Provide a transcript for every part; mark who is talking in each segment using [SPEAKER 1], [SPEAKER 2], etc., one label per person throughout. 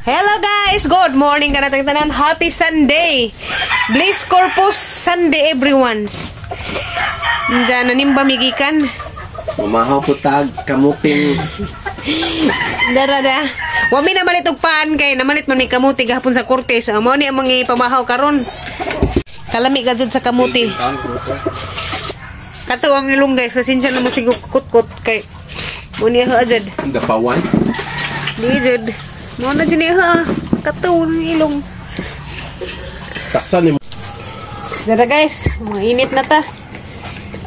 [SPEAKER 1] Hello guys! Good morning ka natin tanan. Happy Sunday! Bliss Corpus Sunday everyone! Diyan nanimba migikan.
[SPEAKER 2] Mamahaw po tag kamuting.
[SPEAKER 1] Dada. Wami na malit og paan kay namalit man mi kamuti gahapon sa Cortes. Amo ni among ipamahaw karon. Kalami ka jud sa kamuti. Kato ang ilong guys, pasensya na mo siguro kutkot kay mo niya ajad.
[SPEAKER 2] Dapawan.
[SPEAKER 1] Di jud. Mo na dyan ha. Kato ang ilong.
[SPEAKER 2] Taksan ni.
[SPEAKER 1] Dada guys, mga init na ta.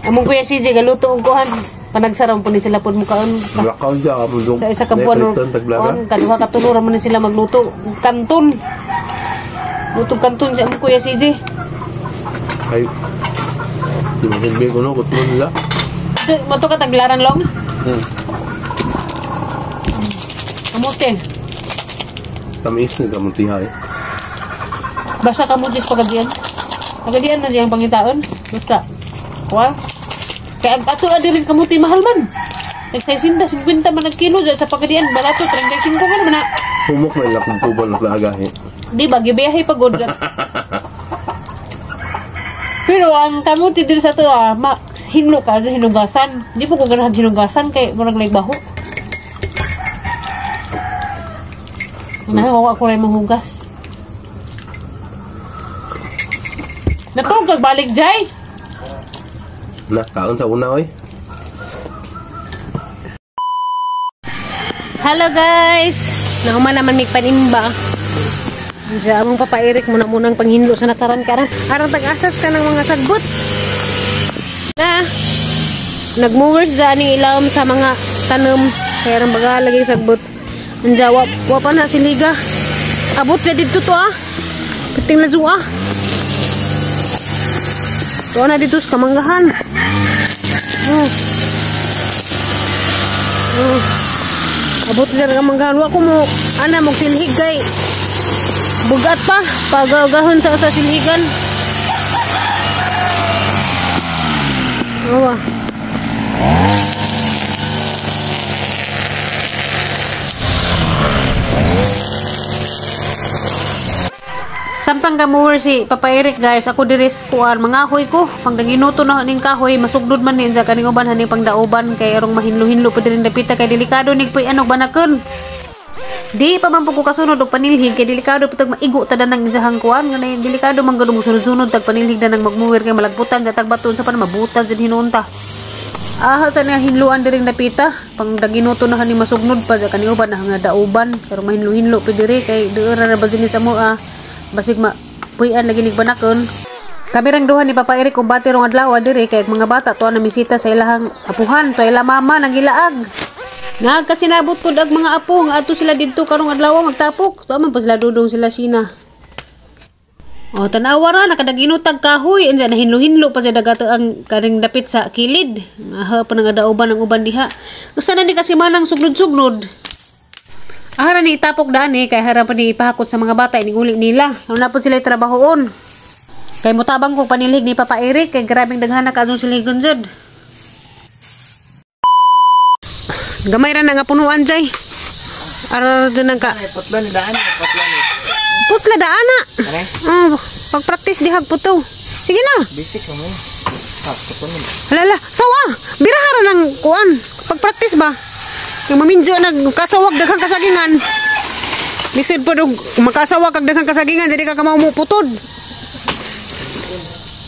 [SPEAKER 1] Among kuya CJ galuto og kuhan. Panagsarang po ni sila po mukaon.
[SPEAKER 2] Blakaw dyan ka po.
[SPEAKER 1] Sa isa ka buwan kaduha ka tulo man ni sila magluto. Kanton. Luto kanton siya among kuya CJ.
[SPEAKER 2] Ay. Di mo silbi ko no. Kuto nila.
[SPEAKER 1] Mato ka taglaran long? Kamutin.
[SPEAKER 2] Tamis na kamutihay.
[SPEAKER 1] Basta kamutis pagadian. Pagadian na diyang pangitaon. Basta. Wow. Kaya ato rin kamuti mahal man. Nagsasinda, 50 man ang kilo sa pagadian. Balato, 35 man naman na.
[SPEAKER 2] Humok na ilang kumpubal na kaagahin.
[SPEAKER 1] Di ba, gibiyahe pagod. Pero ang kamuti din sa to, hinlo ka, hinugasan. Di po ko ganahan hinugasan kay murag baho. Nahaw ako rin mahugas. Natong kagbalik, Jay.
[SPEAKER 2] Kaon sa una, oy.
[SPEAKER 1] Hello guys! Nauma naman may panimba. Diya among Papa Eric muna munang panghinlo sa nataran ka. Arang tag-asas ka ng mga sagbot. Na, nag-movers dyan yung ilawom sa mga tanom. Kaya rin baga lagi sagbot. Andiya, wapa na siliga. Abot na dito to Piting na zuwa. Ito na dito sa kamanggahan. Abot na sa kamanggahan. Wako mo, magsilhig kay bugat pa. Pagagahon sa silhigan. Awa. Samtang gamuwer si Papa Eric guys, ako diris kuan mga hoy ko. Pang naginuto na ning kahoy, masugdod man ni sa kaning uban hani pang daoban kay arong mahinlo-hinlo pa din dapita kay delikado nig puy anog banakon. Di pa man ko kasunod og panilhig kay delikado putag maigo ta danang insahang kuan nga delikado man gud mo sunod-sunod tag panilhig danang magmuwer kay malagputan sa tag baton sa pan mabutan sa hinunta. Sa nga hinluan diring dapita pang daginuto na hani masugnod pa sa kaning uban nga daoban pero mahinlo-hinlo pa diri kay deura ra ba dinis amo basig puyan lagi nig banakon. Kami rang duha ni Papa Eric kung bati rong adlaw diri kay mga bata tuwa na misita sa ilahang apuhan to ila mama nang gilaag. Nagkasinabot pud ang mga apo nga ato sila didto karong adlaw magtapok. Tuwa man pa sila dudong sila sina. Tanawa ra nakadaginutag kahoy andiyan na hinlo-hinlo pa sa dagat ang karing dapit sa kilid. Pa nang adauban ang uban diha. Usa na ni kasi manang sugnod-sugnod. Ahara ni itapok daan kay harap pa ni ipahakot sa mga bata iniguli nila. Ano na po sila trabahoon. Kay mutabang kong panilhig ni Papa Eric kay grabing daghana ka adong sila gunjod. Gamay ra na nga punuan jay. Ara dun ka.
[SPEAKER 2] Putla ni daan, putla ni.
[SPEAKER 1] Putla daan na. Pag-practice dihag puto. Sige na.
[SPEAKER 2] Basic mo. Putla ni.
[SPEAKER 1] Halala, sawa. Birahara ng kuan. Pag-practice ba? Yung maminjo nagkasawag daghang kasagingan. Lisod po dog makasawag kag daghang kasagingan jadi ka kamao mo putod.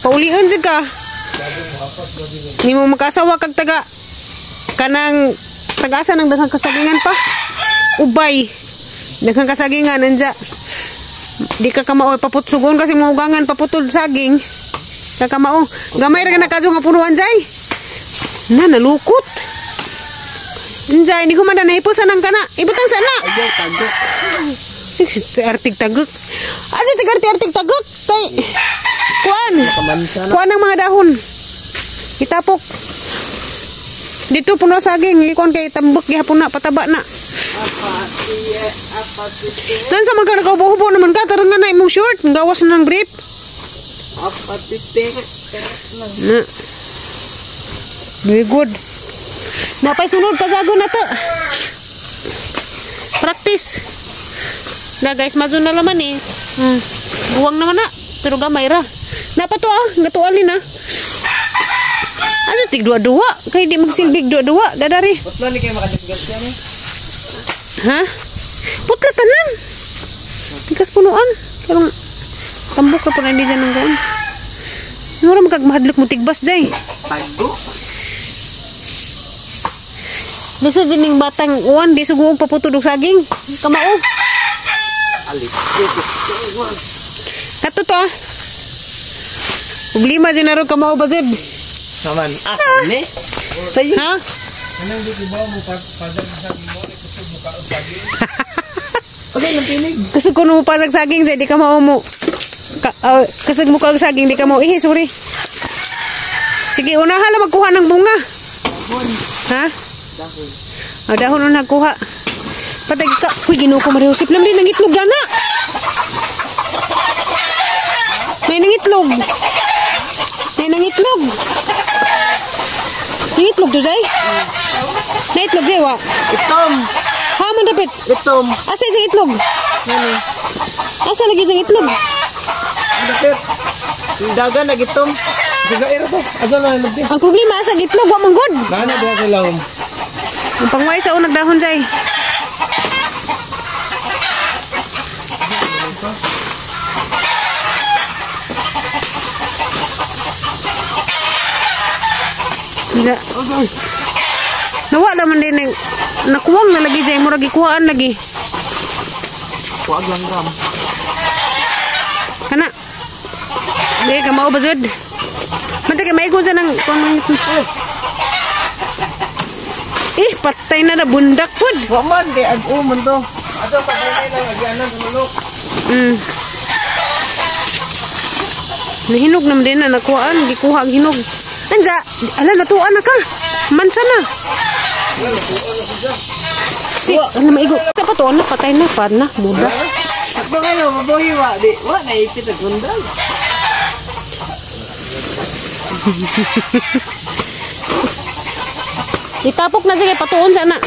[SPEAKER 1] Paulian jud ka. Ni mo makasawag kag taga kanang tagasa ng daghang kasagingan pa. Ubay. Daghang kasagingan anja. Di ka kamao paputsugon kasi mo ugangan paputod saging. Ka kamao gamay ra na kadto nga punuan jay. Nalukot. Anjay, hindi ko man na ipusan ang kana. Ibutang sana.
[SPEAKER 2] Ayaw, tagok.
[SPEAKER 1] Artig tagok. Asa artig tagok? Tay. Kuan. Kuan ang mga dahon. Itapok. Dito puno saging. Ikuan kay tambok. Gihapon na, pataba na. Dan sa mga nakahubo-hubo naman ka. Tarang nga na imong short. Gawas na ng brief. Very good. Napay sunod pagago na to. Practice. Na guys, mazo na laman eh. Buwang naman na. Pero gamay ra. Napa to gatualin na. Ano tig dua-dua? Kay di magsilbig dua-dua, dadari.
[SPEAKER 3] Putla ni kayo makadagdag yan eh.
[SPEAKER 1] Ha? Putla tanan. Ikas punuan. Karong tambok ra po na hindi dyan ng goon. Mura magkagmahadlok mo tigbas day.
[SPEAKER 3] Tago.
[SPEAKER 1] Gusto din ng batang uwan, di suguog paputulog saging. Kamao.
[SPEAKER 3] Alit.
[SPEAKER 1] Kato to Problema din na rin kamao ba, Zed?
[SPEAKER 3] Saman. Ni? Sa'yo.
[SPEAKER 1] Ha?
[SPEAKER 3] Anong di ba mo pagdag sa mo? Kusog mo ka o saging? Pagay ng pinig.
[SPEAKER 1] Kusog ko mo pasag saging, Zed. Di ka mao mo. Kusog mo ka og saging, di ka mao. Sorry. Sige, unahan na magkuha ng bunga. Ha?
[SPEAKER 3] Dahon.
[SPEAKER 1] Dahon na nagkuha. Patay ka. Uy, ginuha ko marihusip lang din ng itlog na. May nangitlog. May nangitlog. Nangitlog to, Zay? Nangitlog, Zay, wa?
[SPEAKER 3] Itom.
[SPEAKER 1] Ha, man dapat?
[SPEAKER 3] Itom.
[SPEAKER 1] Asa isang itlog?
[SPEAKER 3] Ano?
[SPEAKER 1] Asa lagi isang itlog?
[SPEAKER 3] Dapit. Yung dagan nagitom. Gagair to. Asa na nagdi?
[SPEAKER 1] Ang problema, asa itlog, wa manggod.
[SPEAKER 3] Nana diha sa lahom.
[SPEAKER 1] Ang pangway sa unang dahon, Zay. Nawa naman din nakuwang na lagi dyan, murag ikuhaan lagi.
[SPEAKER 3] Kuwag lang ram.
[SPEAKER 1] Kana. Hindi ka mao ba, Zed? Mantay ka maigo dyan ng... patay na bundak po.
[SPEAKER 3] Waman, di ag-uman to. Ato, pagay lang, agyanan sa nulok.
[SPEAKER 1] Nahinog naman din na nakuhaan, gikuha ang hinog. Anza, ala, natuan na ka. Mansa na. Ano maigo? Sa patuan na, patay na, pan na, muda.
[SPEAKER 3] Ako ngayon, mabuhi wa. Di, wa, naipit at gundal.
[SPEAKER 1] Itapok na sige, patuon sana.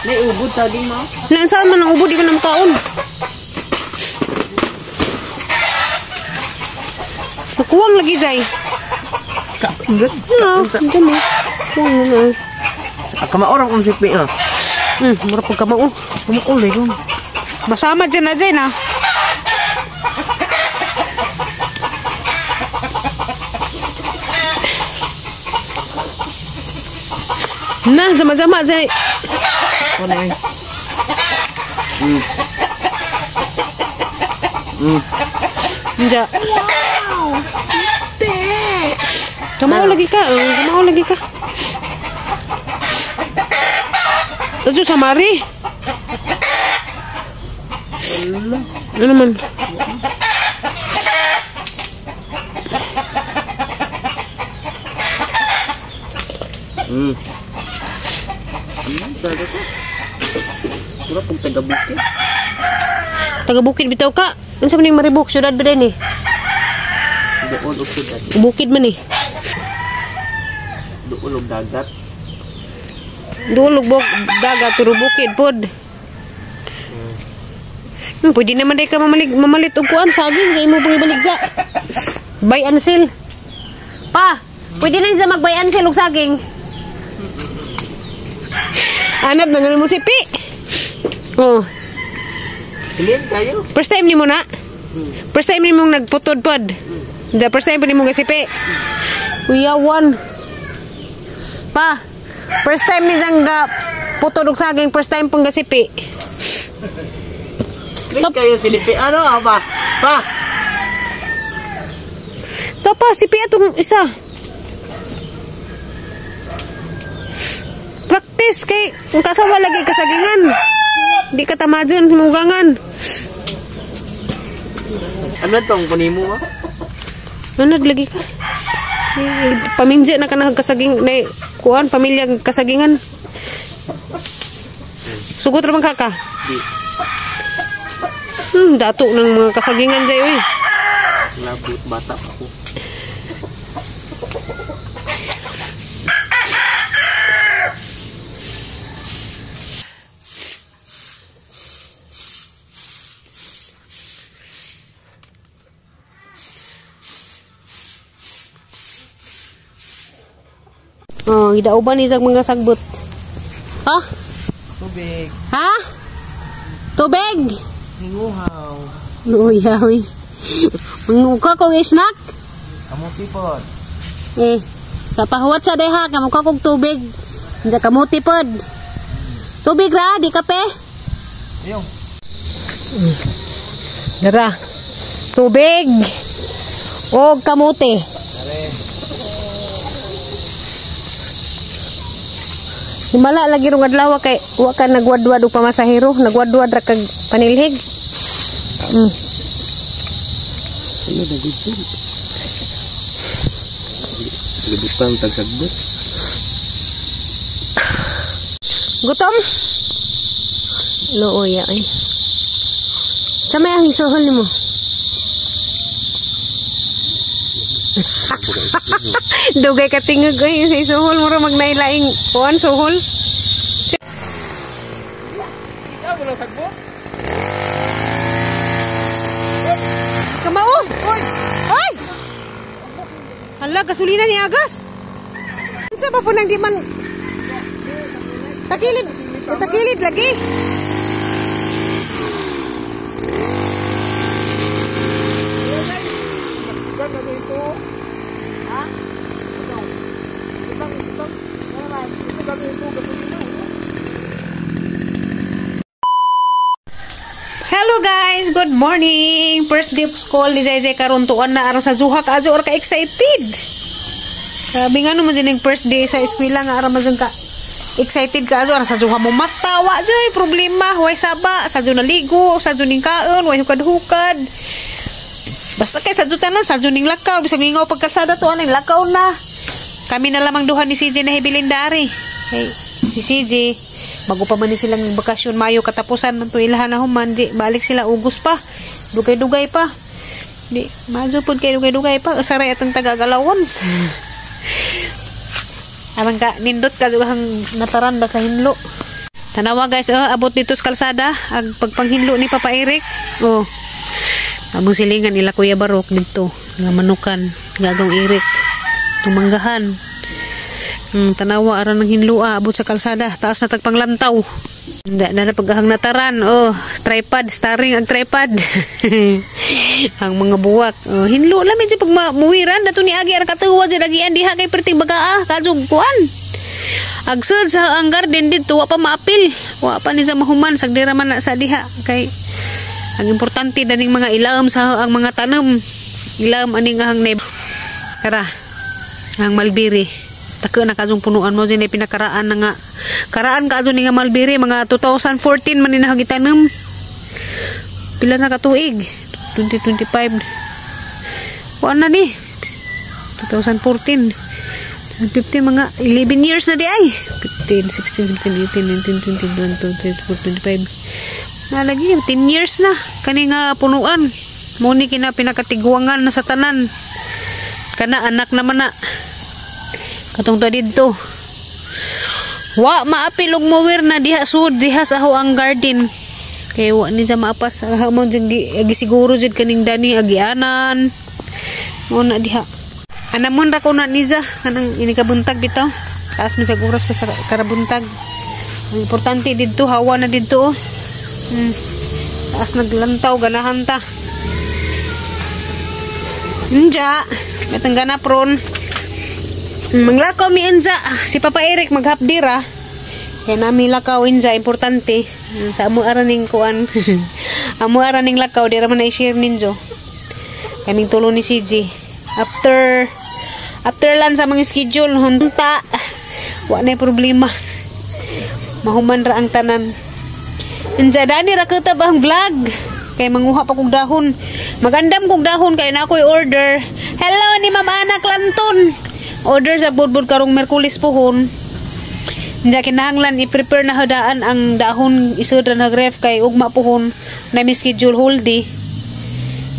[SPEAKER 3] May ubod sa di mo.
[SPEAKER 1] Naan saan man ang ubod, di ko na makaon. Nakuwang lagi, Zay.
[SPEAKER 3] Kaulat.
[SPEAKER 1] No, dyan eh. Kuwang na na.
[SPEAKER 3] Kamaorang kong sipi, no?
[SPEAKER 1] Mura pag kamao.
[SPEAKER 3] Kumakulay ko.
[SPEAKER 1] Masama dyan na, Zay, na. Na, jama-jama, Zay.
[SPEAKER 3] Ano yun?
[SPEAKER 1] Nja. Kamao lagi ka. Kamao lagi ka. Aso sa mari. Ano naman?
[SPEAKER 3] Pura pong taga-bukid.
[SPEAKER 1] Taga-bukid bitaw ka. Ano sa maning maribok? Syudad ba din eh?
[SPEAKER 3] Doon o sudad.
[SPEAKER 1] Bukid man eh.
[SPEAKER 3] Doon o dagat.
[SPEAKER 1] Dulog bok dagat pero bukid pod. Pwede naman day ka mamalit og kuan saging kay mo pang ibaligsa. Buy and sell. Pa, pwede na sa mag-buy and sell og saging. Anap na nga mo si Pi. Oh.
[SPEAKER 3] Ilin kayo?
[SPEAKER 1] First time ni mo na? First time ni mong nagputod pod? The first time pa ni mong gasipi? Uyawan. Pa, first time ni Zangga putod og saging, first time pong gasipi.
[SPEAKER 3] Ilin kayo silipi. Ano ba? Pa!
[SPEAKER 1] Ito pa, sipi atong isa. Practice kay ang kasawa lagi kasagingan. Di ka tamadyon, himugangan.
[SPEAKER 3] Ano tong kunimo mo?
[SPEAKER 1] Ano lagi ka? Paminja na ka na kasaging na kuan pamilya kasagingan. Sugot ra man ka ka? Dato ng mga kasagingan day oy.
[SPEAKER 3] Labot bata ako.
[SPEAKER 1] Oh, gidauban isang mga sagbot. Ha?
[SPEAKER 3] Tubig.
[SPEAKER 1] Ha? Tubig.
[SPEAKER 3] Hinguhaw.
[SPEAKER 1] Uy. Mangukha ko snack.
[SPEAKER 3] Kamuti pod.
[SPEAKER 1] Kapahuwat sa deha, kamukha kong tubig. Hindi kamuti pod. Tubig ra, di kape.
[SPEAKER 3] Yung.
[SPEAKER 1] Dara. Tubig. O kamuti. Himala lagi rong adlaw kay wa ka nagwadwad og pamasahero, nagwadwad ra kag panilhig.
[SPEAKER 2] Ano na dito? Libutan tagsagbot.
[SPEAKER 1] Gutom? Looya ay. Kamay ang isuhol nimo. Dugay ka tingog ay sa isuhol mo ra magnailaing kuan suhol.
[SPEAKER 3] Ikaw wala sagbot?
[SPEAKER 1] Kamao. Oy. Oy. Hala gasolina ni agas. Unsa pa po nang di man takilid lagi. Hello guys, good morning. First day of school ni Zay karon tuan na ara sa Zuha ka ajo ka excited. Sabi nga mo din first day sa eskwela nga ara mazon ka excited ka ajo ara sa Zuha mo matawa joy problema way saba sa naligo sa ning kaon way hukad-hukad. Basta kay sa tanan sa ning lakaw bisag mingaw pagkalsada to aning lakaw na. Kami na lamang duha ni CJ na hibilindari. Hey, si CJ bago pa man silang bakasyon Mayo katapusan man to ilahan na human di balik sila Ugos pa. Dugay-dugay pa. Di majo pud kay dugay-dugay pa usaray atong taga-Galawons. Arang ka nindot ka duhang nataran ba sa hinlo. Tanawa guys, abot dito sa kalsada ag pagpanghinlo ni Papa Eric. Oh. Among silingan ila Kuya Barok dito nga manukan gagawng Eric. Tumanggahan. Tanawa aran ng hinlua abot sa kalsada taas na tagpanglantaw. Na pagahang nataran tripod starring ang tripod. Ang mga buwak hinlo la medyo pag muwiran dato ni agi ara katuwa jud agian diha kay perting bagaa kajug kuan. Agsud sa ang garden dito wa pa maapil wa pa ni sa mahuman sagdira man na sa diha kay ang importante daning mga ilaom sa ang mga tanom ilaom aning ang neb. Tara ang malbiri tako na kajong punuan mo din pinakaraan na nga karaan ka ni nga malbiri mga 2014 man ni nahagitanom pila na katuig 2025 wala na ni 2014 15 mga 11 years na di ay 15 16 17 18 19 20 21 22 23 24 25 na lagi 10 years na kani nga punuan mo ni kina pinakatiguangan na sa tanan kana anak naman na katong to dito wa maapil og mower na diha sud diha sa ho ang garden kay wa ni sa maapas mo agi siguro jud kaning dani agianan mo na diha anamon ra ko na niza kanang ini kabuntag bitaw taas mi sa oras pa sa karabuntag ang importante didto hawa na didto taas naglantaw ganahan ta Inja metang ganapron manglakaw mi inja si Papa Eric maghapdira kaya nami lakaw inja importante sa amo araning kuan amo araning lakaw dira man i-share ninjo kaming tulo ni CJ after lang sa mga schedule hunta wa na problema mahuman ra ang tanan inja dani ra kita bang vlog kay manguha pa kog dahon magandam kog dahon kay na ako'y order hello ni Ma'am Anak Lanton order sa budbud karong Merkulis pohon. Hindi kinahanglan i-prepare na hadaan ang dahon isud ra nagref kay ugma pohon na mi schedule whole day.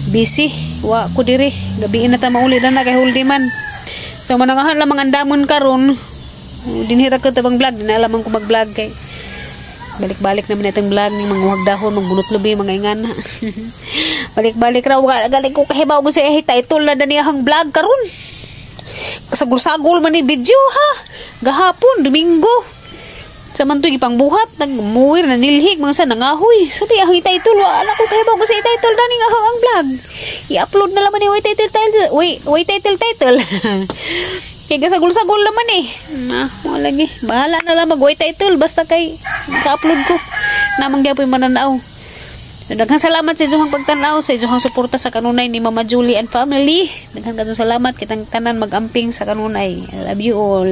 [SPEAKER 1] Busy wa ko diri gabi na ta mauli na kay whole day man. So manangahan lamang ang damon karon dinhira ko tabang vlog na lamang ko mag-vlog kay balik-balik naman itong vlog ni manguhag dahon magbunot lubi mga ingana. Balik-balik ra galing ko kahibaw ko sa title na daniyahang vlog karon. Kasagul-sagul man ni video ha. Gahapon, Domingo. Sa man to'y ipangbuhat, nagmuwir na nilhig, mga sa nangahoy. Sabi, ang title, wala ko kaya bago sa title na ning ang vlog. I-upload na laman yung title. Kaya gasagol-sagol naman eh. Mga lagi. Bahala na lang mag-white title, basta kay ka-upload ko. Namang gyapon mananaw. Daghang salamat sa inyong pagtanaw, sa inyong suporta sa kanunay ni Mama Julie and family. Daghang salamat kitang tanan mag-amping sa kanunay. I love you all.